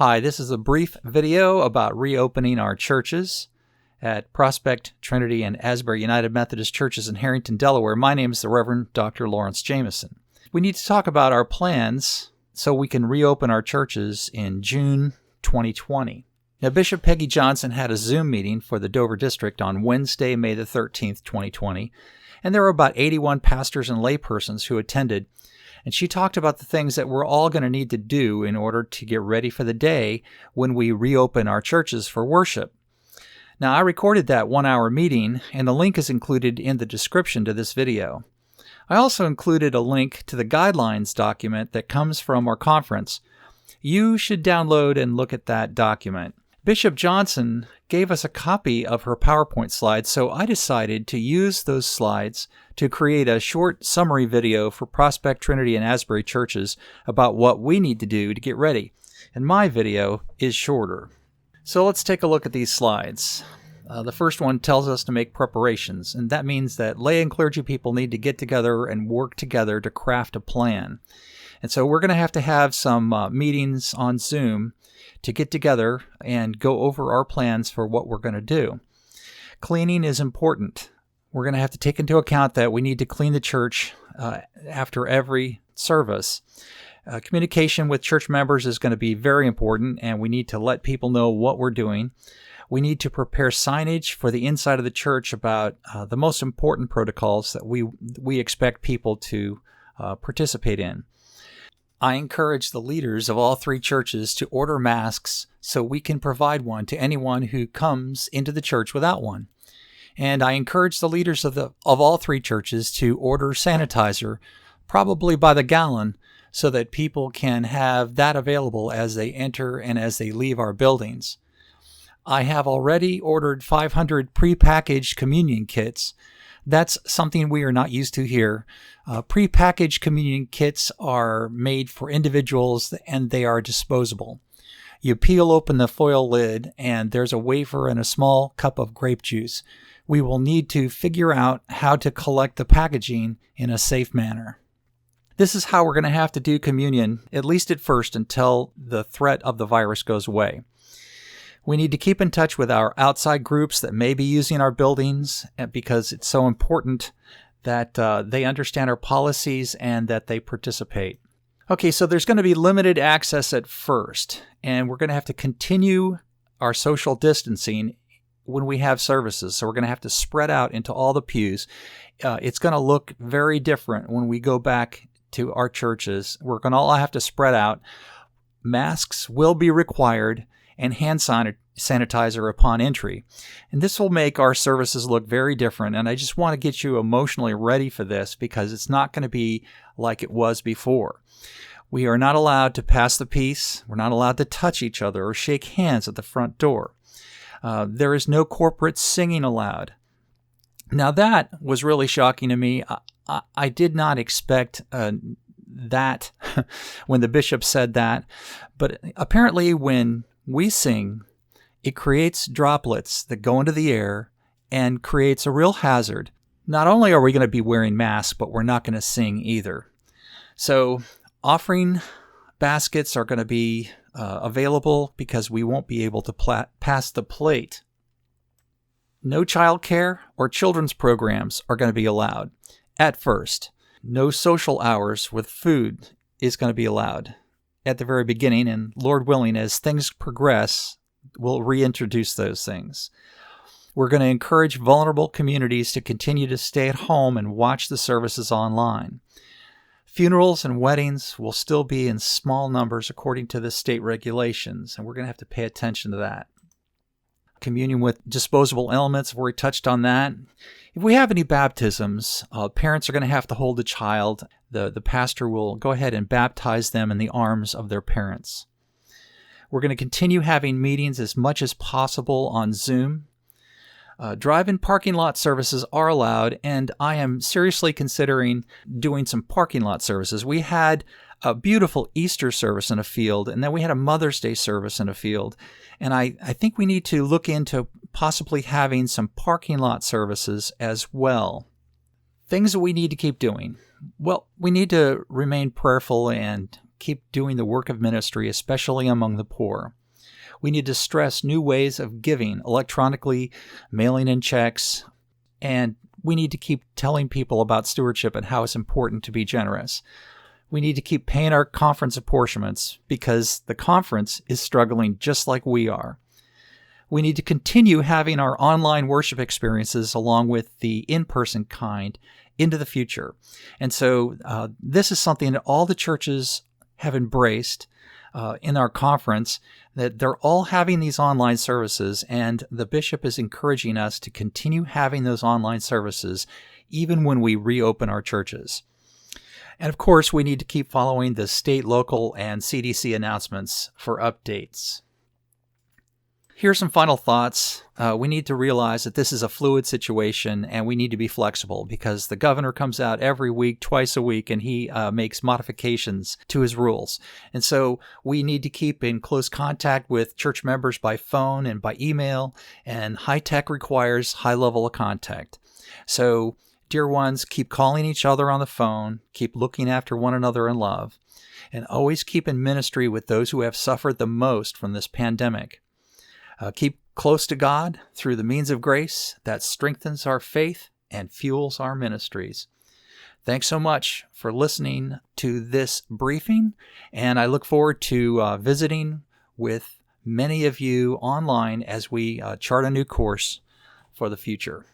Hi, this is a brief video about reopening our churches at Prospect, Trinity, and Asbury United Methodist Churches in Harrington, Delaware. My name is the Reverend Dr. Lawrence Jameson. We need to talk about our plans so we can reopen our churches in June 2020. Now, Bishop Peggy Johnson had a Zoom meeting for the Dover District on Wednesday, May the 13th, 2020, and there were about 81 pastors and laypersons who attended. And she talked about the things that we're all going to need to do in order to get ready for the day when we reopen our churches for worship. Now, I recorded that 1-hour meeting, and the link is included in the description to this video. I also included a link to the guidelines document that comes from our conference. You should download and look at that document. Bishop Johnson gave us a copy of her PowerPoint slides, so I decided to use those slides to create a short summary video for Prospect, Trinity, and Asbury churches about what we need to do to get ready. And my video is shorter. So let's take a look at these slides. The first one tells us to make preparations, and that means that lay and clergy people need to get together and work together to craft a plan. And so we're going to have some meetings on Zoom to get together and go over our plans for what we're going to do. Cleaning is important. We're going to have to take into account that we need to clean the church after every service. Communication with church members is going to be very important, and we need to let people know what we're doing. We need to prepare signage for the inside of the church about the most important protocols that we expect people to participate in. I encourage the leaders of all three churches to order masks so we can provide one to anyone who comes into the church without one. And I encourage the leaders of all three churches to order sanitizer, probably by the gallon, so that people can have that available as they enter and as they leave our buildings. I have already ordered 500 prepackaged communion kits. That's something we are not used to here. Prepackaged communion kits are made for individuals and they are disposable. You peel open the foil lid and there's a wafer and a small cup of grape juice. We will need to figure out how to collect the packaging in a safe manner. This is how we're going to have to do communion, at least at first, until the threat of the virus goes away. We need to keep in touch with our outside groups that may be using our buildings because it's so important that they understand our policies and that they participate. Okay, so there's going to be limited access at first, and we're going to have to continue our social distancing when we have services. So we're going to have to spread out into all the pews. It's going to look very different when we go back to our churches. We're going to all have to spread out. Masks will be required and hand sanitizer upon entry. And this will make our services look very different. And I just want to get you emotionally ready for this because it's not going to be like it was before. We are not allowed to pass the peace. We're not allowed to touch each other or shake hands at the front door. There is no corporate singing allowed. Now that was really shocking to me. I did not expect that when the bishop said that. But apparently when we sing, it creates droplets that go into the air and creates a real hazard. Not only are we going to be wearing masks, but we're not going to sing either. So offering baskets are going to be available because we won't be able to pass the plate. No childcare or children's programs are going to be allowed at first. No social hours with food is going to be allowed at the very beginning, and Lord willing, as things progress, we'll reintroduce those things. We're going to encourage vulnerable communities to continue to stay at home and watch the services online. Funerals and weddings will still be in small numbers according to the state regulations, and we're going to have to pay attention to that. Communion with disposable elements, we've already touched on that. If we have any baptisms, parents are going to have to hold the child. The pastor will go ahead and baptize them in the arms of their parents. We're going to continue having meetings as much as possible on Zoom. Drive-in parking lot services are allowed, and I am seriously considering doing some parking lot services. We had a beautiful Easter service in a field, and then we had a Mother's Day service in a field. And I think we need to look into possibly having some parking lot services as well. Things that we need to keep doing. Well, we need to remain prayerful and keep doing the work of ministry, especially among the poor. We need to stress new ways of giving, electronically mailing in checks, and we need to keep telling people about stewardship and how it's important to be generous. We need to keep paying our conference apportionments because the conference is struggling just like we are. We need to continue having our online worship experiences along with the in-person kind into the future. And so this is something that all the churches have embraced in our conference, that they're all having these online services, and the bishop is encouraging us to continue having those online services even when we reopen our churches. And of course, we need to keep following the state, local, and CDC announcements for updates. Here's some final thoughts. We need to realize that this is a fluid situation and we need to be flexible because the governor comes out every week, twice a week, and he makes modifications to his rules. And so we need to keep in close contact with church members by phone and by email, and high tech requires high level of contact. So, dear ones, keep calling each other on the phone, keep looking after one another in love, and always keep in ministry with those who have suffered the most from this pandemic. Keep close to God through the means of grace that strengthens our faith and fuels our ministries. Thanks so much for listening to this briefing, and I look forward to visiting with many of you online as we chart a new course for the future.